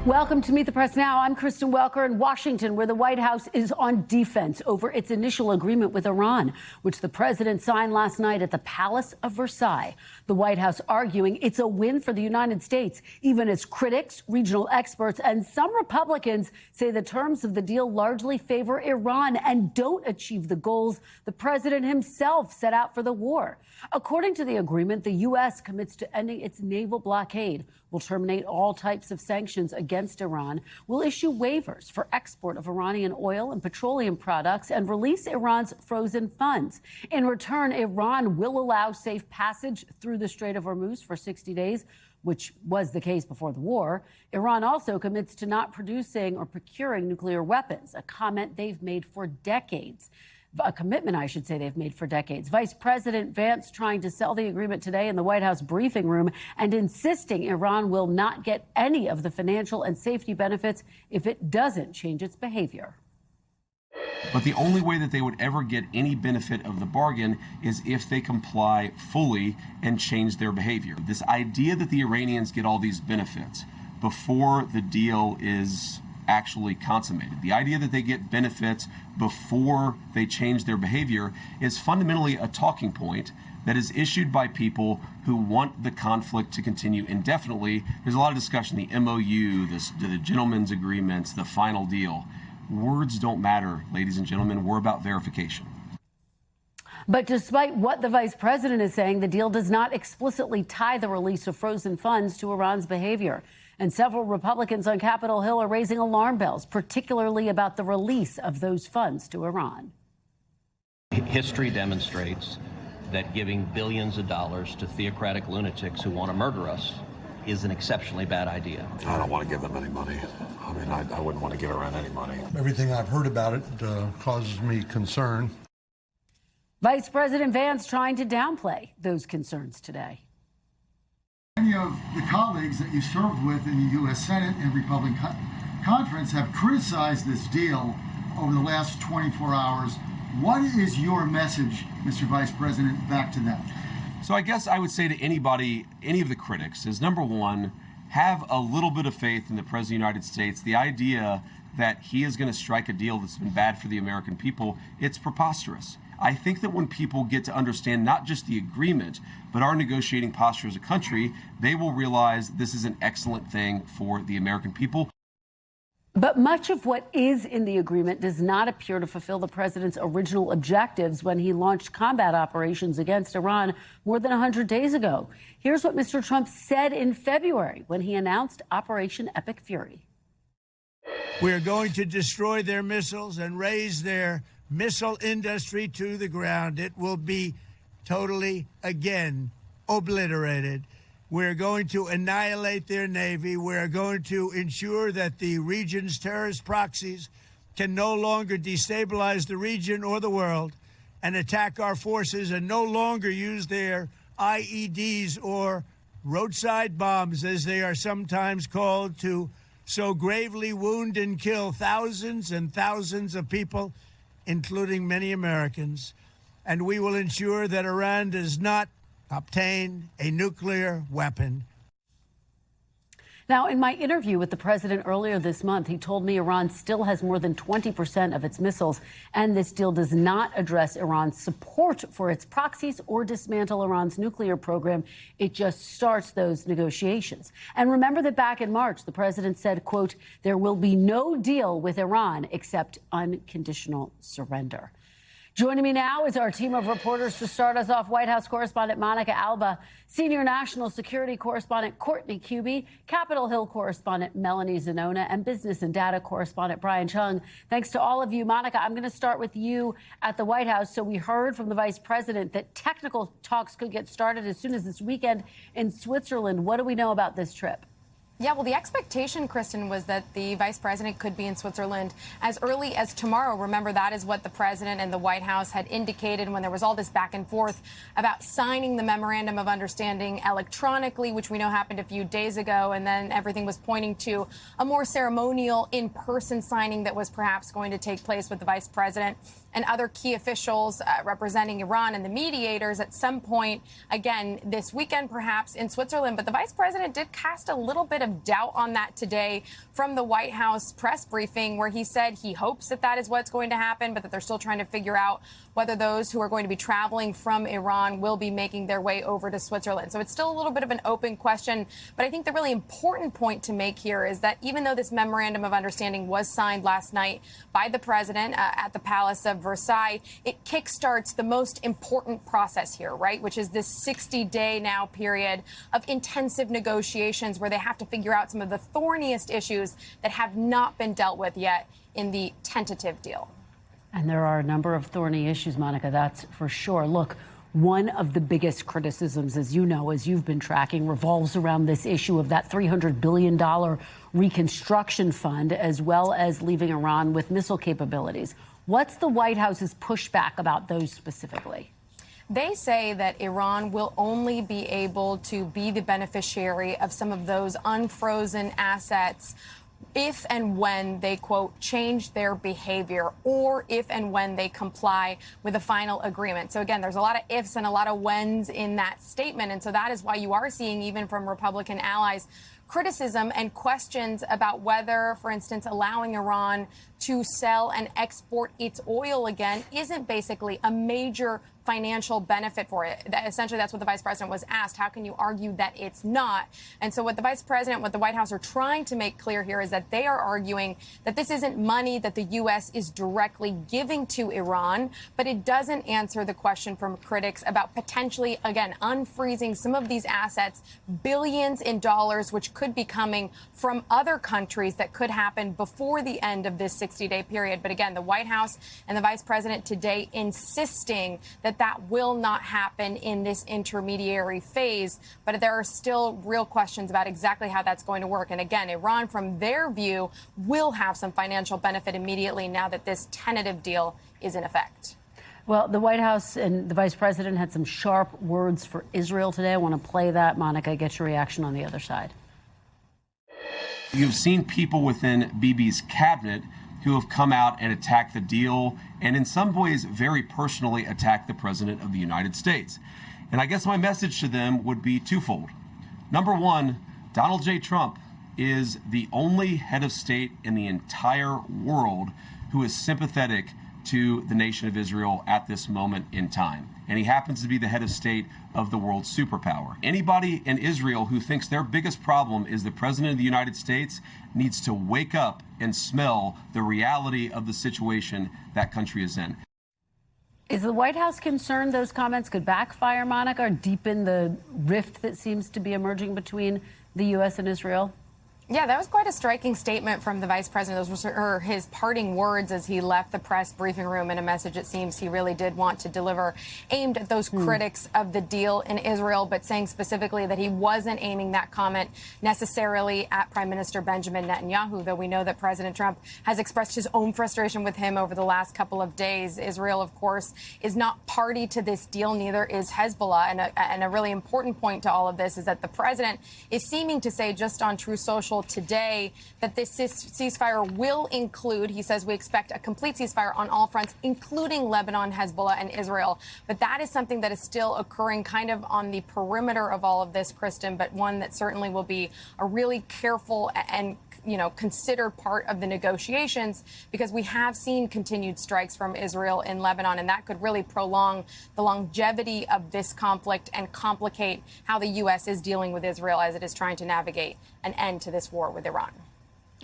Welcome to Meet the Press Now. I'm Kristen Welker in Washington, where the White House is on defense over its initial agreement with Iran, which the president signed last night at the Palace of Versailles. The White House arguing it's a win for the United States, even as critics, regional experts, and some Republicans say the terms of the deal largely favor Iran and don't achieve the goals the president himself set out for the war. According to the agreement, the U.S. commits to ending its naval blockade, will terminate all types of sanctions against Iran, will issue waivers for export of Iranian oil and petroleum products, and release Iran's frozen funds. In return, Iran will allow safe passage through the Strait of Hormuz for 60 days, which was the case before the war. Iran also commits to not producing or procuring nuclear weapons, a comment they've made for decades. A commitment, I should say, they've made for decades. Vice President Vance trying to sell the agreement today in the White House briefing room and insisting Iran will not get any of the financial and safety benefits if it doesn't change its behavior. But the only way that they would ever get any benefit of the bargain is if they comply fully and change their behavior. This idea that the Iranians get all these benefits before the deal is actually consummated, the idea that they get benefits before they change their behavior, is fundamentally a talking point that is issued by people who want the conflict to continue indefinitely. There's a lot of discussion, the MOU, the gentleman's agreements, the final deal. Words don't matter, ladies and gentlemen. We're about verification. But despite what the vice president is saying, the deal does not explicitly tie the release of frozen funds to Iran's behavior. And several Republicans on Capitol Hill are raising alarm bells, particularly about the release of those funds to Iran. History demonstrates that giving billions of dollars to theocratic lunatics who want to murder us is an exceptionally bad idea. I don't want to give them any money. I mean, I wouldn't want to give Iran any money. Everything I've heard about it causes me concern. Vice President Vance trying to downplay those concerns today. Many of the colleagues that you served with in the U.S. Senate and Republican conference have criticized this deal over the last 24 hours. What is your message, Mr. Vice President, back to them? So I guess I would say to anybody, any of the critics, is number one, have a little bit of faith in the President of the United States. The idea that he is going to strike a deal that's been bad for the American people, it's preposterous. I think that when people get to understand not just the agreement, but our negotiating posture as a country, they will realize this is an excellent thing for the American people. But much of what is in the agreement does not appear to fulfill the president's original objectives when he launched combat operations against Iran more than 100 days ago. Here's what Mr. Trump said in February when he announced Operation Epic Fury. We're going to destroy their missiles and raise their missile industry to the ground. It will be totally, again, obliterated. We're going to annihilate their Navy. We're going to ensure that the region's terrorist proxies can no longer destabilize the region or the world and attack our forces, and no longer use their IEDs or roadside bombs, as they are sometimes called, to so gravely wound and kill thousands and thousands of people, including many Americans. And we will ensure that Iran does not obtain a nuclear weapon. Now, in my interview with the president earlier this month, he told me Iran still has more than 20% of its missiles, and this deal does not address Iran's support for its proxies or dismantle Iran's nuclear program. It just starts those negotiations. And remember that back in March, the president said, quote, there will be no deal with Iran except unconditional surrender. Joining me now is our team of reporters. To start us off, White House correspondent Monica Alba, senior national security correspondent Courtney Kube, Capitol Hill correspondent Melanie Zanona, and business and data correspondent Brian Cheung. Thanks to all of you. Monica, I'm going to start with you at the White House. So we heard from the vice president that technical talks could get started as soon as this weekend in Switzerland. What do we know about this trip? Yeah, well, the expectation, Kristen, was that the vice president could be in Switzerland as early as tomorrow. Remember, that is what the president and the White House had indicated when there was all this back and forth about signing the memorandum of understanding electronically, which we know happened a few days ago. And then everything was pointing to a more ceremonial in-person signing that was perhaps going to take place with the vice president and other key officials representing Iran and the mediators at some point, again, this weekend, perhaps in Switzerland. But the vice president did cast a little bit of of doubt on that today from the White House press briefing, where he said he hopes that that is what's going to happen, but that they're still trying to figure out whether those who are going to be traveling from Iran will be making their way over to Switzerland. So it's still a little bit of an open question. But I think the really important point to make here is that even though this memorandum of understanding was signed last night by the president at the Palace of Versailles, it kickstarts the most important process here, right, which is this 60-day now period of intensive negotiations where they have to figure out some of the thorniest issues that have not been dealt with yet in the tentative deal. And there are a number of thorny issues, Monica, that's for sure. Look, one of the biggest criticisms, as you know, as you've been tracking, revolves around this issue of that $300 billion reconstruction fund, as well as leaving Iran with missile capabilities. What's the White House's pushback about those specifically? They say that Iran will only be able to be the beneficiary of some of those unfrozen assets if and when they, quote, change their behavior, or if and when they comply with the final agreement. So again, there's a lot of ifs and a lot of whens in that statement. And so that is why you are seeing, even from Republican allies, criticism and questions about whether, for instance, allowing Iran to sell and export its oil again isn't basically a major financial benefit for it. Essentially, that's what the vice president was asked. How can you argue that it's not? And so what the vice president, what the White House are trying to make clear here is that they are arguing that this isn't money that the U.S. is directly giving to Iran, but it doesn't answer the question from critics about potentially, again, unfreezing some of these assets, billions in dollars, which could be coming from other countries that could happen before the end of this 60-day period. But again, the White House and the vice president today insisting that that will not happen in this intermediary phase. But there are still real questions about exactly how that's going to work. And again, Iran, from their view, will have some financial benefit immediately now that this tentative deal is in effect. Well, the White House and the vice president had some sharp words for Israel today. I want to play that. Monica, get your reaction on the other side. You've seen people within Bibi's cabinet who have come out and attacked the deal, and in some ways very personally attacked the President of the United States. And I guess my message to them would be twofold. Number one, Donald J. Trump is the only head of state in the entire world who is sympathetic to the nation of Israel at this moment in time. And he happens to be the head of state of the world's superpower. Anybody in Israel who thinks their biggest problem is the President of the United States needs to wake up and smell the reality of the situation that country is in. Is the White House concerned those comments could backfire, Monica, or deepen the rift that seems to be emerging between the U.S. and Israel? Yeah, that was quite a striking statement from the vice president. Those were his parting words as he left the press briefing room, in a message it seems he really did want to deliver, aimed at those critics of the deal in Israel, but saying specifically that he wasn't aiming that comment necessarily at Prime Minister Benjamin Netanyahu, though we know that President Trump has expressed his own frustration with him over the last couple of days. Israel, of course, is not party to this deal. Neither is Hezbollah. And a really important point to all of this is that the president is seeming to say, just on True Social today, that this ceasefire will include, he says, we expect a complete ceasefire on all fronts, including Lebanon, Hezbollah, and Israel. But that is something that is still occurring kind of on the perimeter of all of this, Kristen, but one that certainly will be a really careful and considered part of the negotiations, because we have seen continued strikes from Israel in Lebanon, and that could really prolong the longevity of this conflict and complicate how the U.S. is dealing with Israel as it is trying to navigate an end to this war with Iran.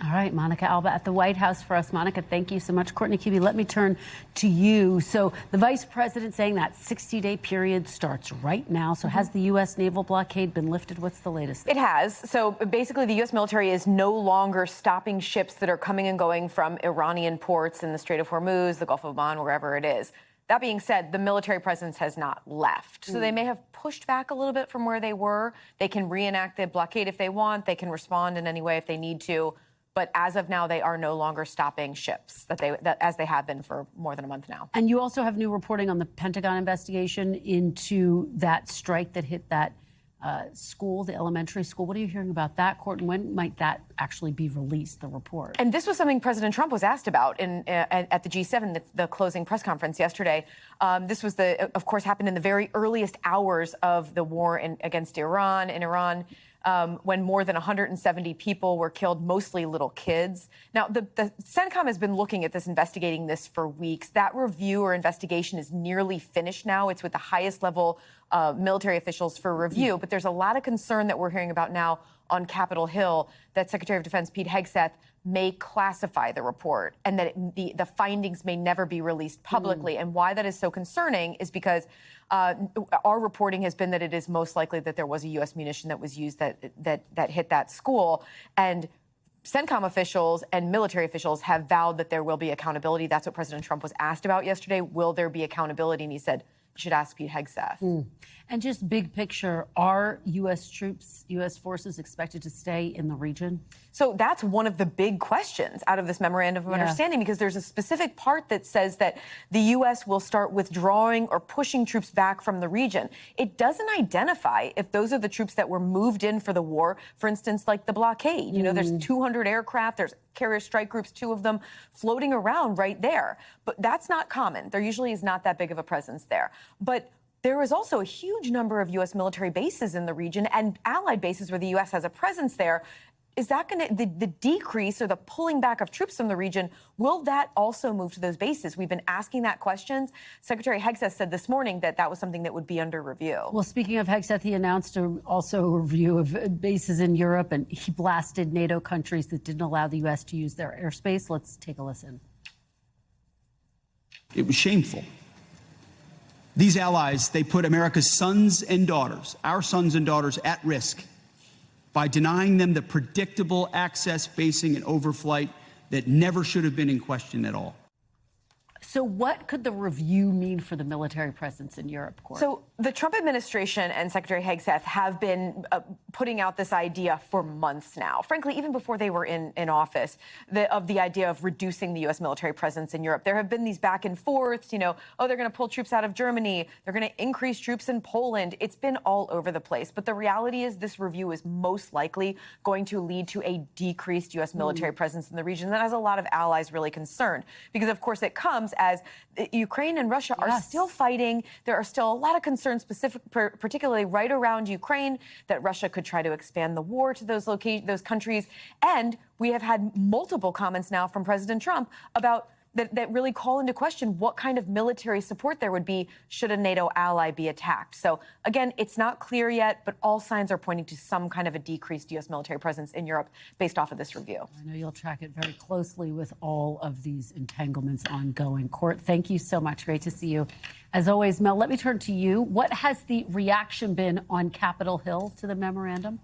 All right, Monica Alba at the White House for us. Monica, thank you so much. Courtney, Kube, let me turn to you. So the vice president saying that 60-day period starts right now. So has the U.S. naval blockade been lifted? What's the latest? It has. So basically, the U.S. military is no longer stopping ships that are coming and going from Iranian ports in the Strait of Hormuz, the Gulf of Oman, wherever it is. That being said, the military presence has not left. So they may have pushed back a little bit from where they were. They can reenact the blockade if they want. They can respond in any way if they need to. But as of now, they are no longer stopping ships as they have been for more than a month now. And you also have new reporting on the Pentagon investigation into that strike that hit that school, the elementary school. What are you hearing about that, Courtney? When might that actually be released, the report? And this was something President Trump was asked about at the G7, the closing press conference yesterday. This was, of course, happened in the very earliest hours of the war against Iran. In Iran, when more than 170 people were killed, mostly little kids. Now, the CENTCOM has been looking at this, investigating this for weeks. That review or investigation is nearly finished now. It's with the highest level military officials for review. But there's a lot of concern that we're hearing about now on Capitol Hill that Secretary of Defense Pete Hegseth may classify the report and that the findings may never be released publicly. And why that is so concerning is because our reporting has been that it is most likely that there was a U.S. munition that was used that hit that school. And CENTCOM officials and military officials have vowed that there will be accountability. That's what President Trump was asked about yesterday. Will there be accountability? And he said, you should ask Pete Hegseth. And just big picture, are U.S. troops, U.S. forces expected to stay in the region? So that's one of the big questions out of this memorandum of understanding, because there's a specific part that says that the U.S. will start withdrawing or pushing troops back from the region. It doesn't identify if those are the troops that were moved in for the war, for instance, like the blockade. You know, there's 200 aircraft, there's carrier strike groups, 2 of them floating around right there. But that's not common. There usually is not that big of a presence there. But there is also a huge number of U.S. military bases in the region and allied bases where the U.S. has a presence there. Is that going to, the decrease or the pulling back of troops from the region, will that also move to those bases? We've been asking that question. Secretary Hegseth said this morning that that was something that would be under review. Well, speaking of Hegseth, he announced also a review of bases in Europe, and he blasted NATO countries that didn't allow the U.S. to use their airspace. Let's take a listen. It was shameful. These allies, they put America's sons and daughters, our sons and daughters, at risk by denying them the predictable access, basing, and overflight that never should have been in question at all. So what could the review mean for the military presence in Europe, Court? So the Trump administration and Secretary Hegseth have been putting out this idea for months now, frankly, even before they were in office, of the idea of reducing the U.S. military presence in Europe. There have been these back and forths, you know, oh, they're going to pull troops out of Germany. They're going to increase troops in Poland. It's been all over the place. But the reality is this review is most likely going to lead to a decreased U.S. military presence in the region. That has a lot of allies really concerned because, of course, it comes as Ukraine and Russia are still fighting. There are still a lot of concerns, particularly right around Ukraine, that Russia could try to expand the war to those countries. And we have had multiple comments now from President Trump about that really call into question what kind of military support there would be should a NATO ally be attacked. So, again, it's not clear yet, but all signs are pointing to some kind of a decreased U.S. military presence in Europe based off of this review. I know you'll track it very closely with all of these entanglements ongoing. Court, thank you so much. Great to see you. As always, Mel, let me turn to you. What has the reaction been on Capitol Hill to the memorandum?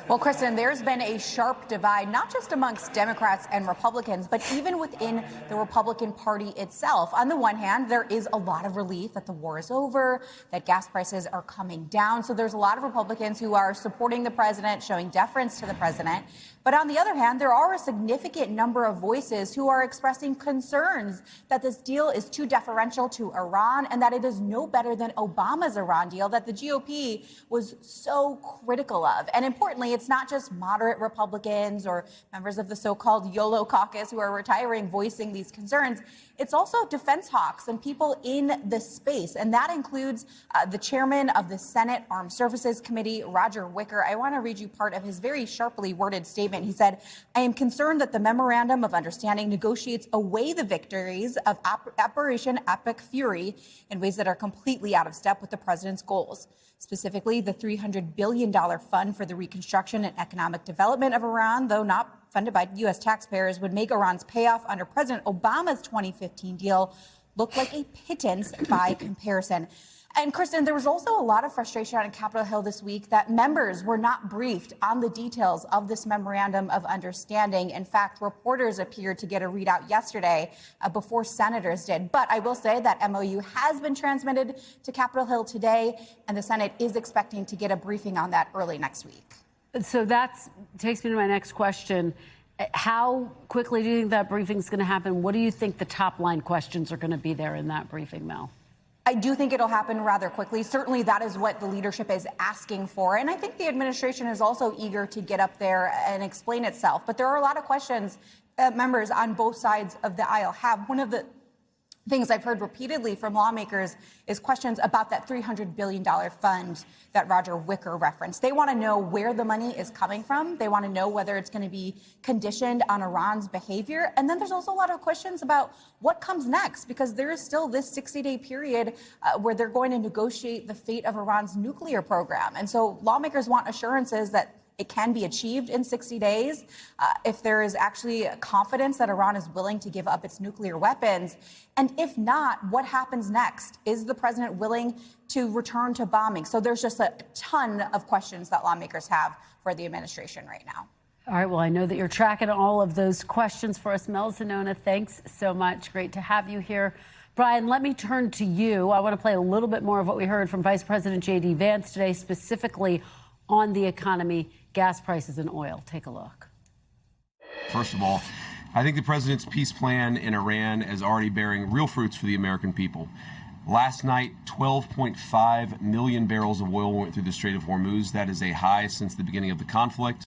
Well, Kristen, there's been a sharp divide, not just amongst Democrats and Republicans, but even within the Republican Party itself. On the one hand, there is a lot of relief that the war is over, that gas prices are coming down. So there's a lot of Republicans who are supporting the president, showing deference to the president. But on the other hand, there are a significant number of voices who are expressing concerns that this deal is too deferential to Iran and that it is no better than Obama's Iran deal that the GOP was so critical of. And importantly, it's not just moderate Republicans or members of the so-called YOLO caucus who are retiring voicing these concerns. It's also defense hawks and people in the space. And that includes the chairman of the Senate Armed Services Committee, Roger Wicker. I want to read you part of his very sharply worded statement. He said, I am concerned that the Memorandum of Understanding negotiates away the victories of Operation Epic Fury in ways that are completely out of step with the president's goals. Specifically, the $300 billion fund for the reconstruction and economic development of Iran, though not funded by U.S. taxpayers, would make Iran's payoff under President Obama's 2015 deal look like a pittance by comparison. And Kristen, there was also a lot of frustration on Capitol Hill this week that members were not briefed on the details of this memorandum of understanding. In fact, reporters appeared to get a readout yesterday before senators did. But I will say that MOU has been transmitted to Capitol Hill today, and the Senate is expecting to get a briefing on that early next week. So that takes me to my next question. How quickly do you think that briefing is going to happen? What do you think the top line questions are going to be there in that briefing, Mel? I do think it'll happen rather quickly. Certainly that is what the leadership is asking for. And I think the administration is also eager to get up there and explain itself. But there are a lot of questions members on both sides of the aisle have. One of the things I've heard repeatedly from lawmakers is questions about that $300 billion fund that Roger Wicker referenced. They want to know where the money is coming from. They want to know whether it's going to be conditioned on Iran's behavior. And then there's also a lot of questions about what comes next, because there is still this 60-day period where they're going to negotiate the fate of Iran's nuclear program. And so lawmakers want assurances that it can be achieved in 60 days. If there is actually confidence that Iran is willing to give up its nuclear weapons. And if not, what happens next? Is the president willing to return to bombing? So there's just a ton of questions that lawmakers have for the administration right now. All right, well, I know that you're tracking all of those questions for us. Mel Zanona, thanks so much. Great to have you here. Brian, let me turn to you. I want to play a little bit more of what we heard from Vice President J.D. Vance today, specifically on the economy, gas prices, and oil. Take a look. First of all, I think the president's peace plan in Iran is already bearing real fruits for the American people. Last night, 12.5 million barrels of oil went through the Strait of Hormuz. That is a high since the beginning of the conflict.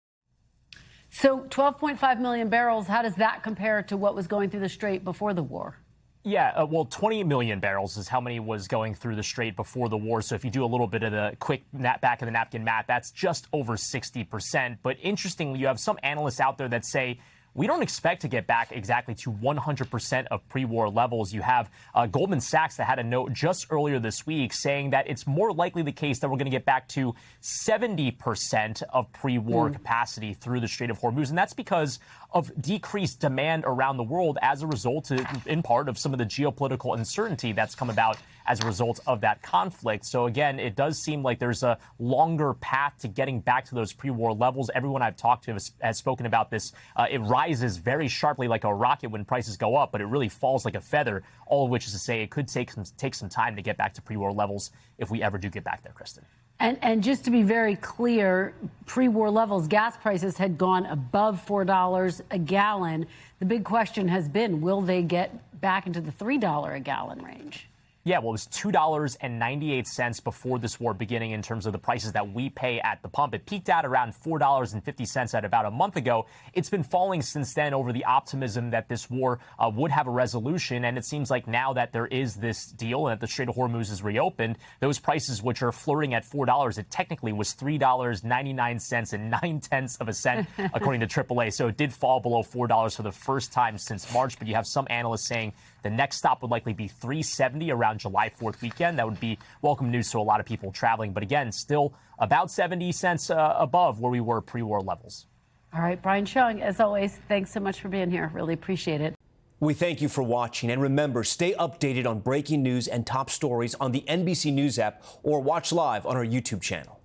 So 12.5 million barrels, how does that compare to what was going through the Strait before the war? Yeah, well, 20 million barrels is how many was going through the Strait before the war. So if you do a little bit of the quick back of the napkin math, that's just over 60%. But interestingly, you have some analysts out there that say we don't expect to get back exactly to 100% of pre-war levels. You have Goldman Sachs that had a note just earlier this week saying that it's more likely the case that we're going to get back to 70% of pre-war capacity through the Strait of Hormuz. And that's because of decreased demand around the world as a result, in part, of some of the geopolitical uncertainty that's come about as a result of that conflict. So again, it does seem like there's a longer path to getting back to those pre-war levels. Everyone I've talked to has spoken about this. It rises very sharply like a rocket when prices go up, but it really falls like a feather, all of which is to say it could take some time to get back to pre-war levels if we ever do get back there, Kristen. And just to be very clear, pre-war levels, gas prices had gone above $4 a gallon. The big question has been, will they get back into the $3 a gallon range? Yeah, well, it was $2.98 before this war beginning in terms of the prices that we pay at the pump. It peaked out around $4.50 at about a month ago. It's been falling since then over the optimism that this war would have a resolution. And it seems like now that there is this deal and that the Strait of Hormuz is reopened, those prices, which are flirting at $4, it technically was $3.99 and 9/10 of a cent, according to AAA. So it did fall below $4 for the first time since March. But you have some analysts saying the next stop would likely be $3.70 around July 4th weekend. That would be welcome news to a lot of people traveling. But again, still about 70 cents above where we were pre-war levels. All right, Brian Cheung, as always, thanks so much for being here. Really appreciate it. We thank you for watching. And remember, stay updated on breaking news and top stories on the NBC News app or watch live on our YouTube channel.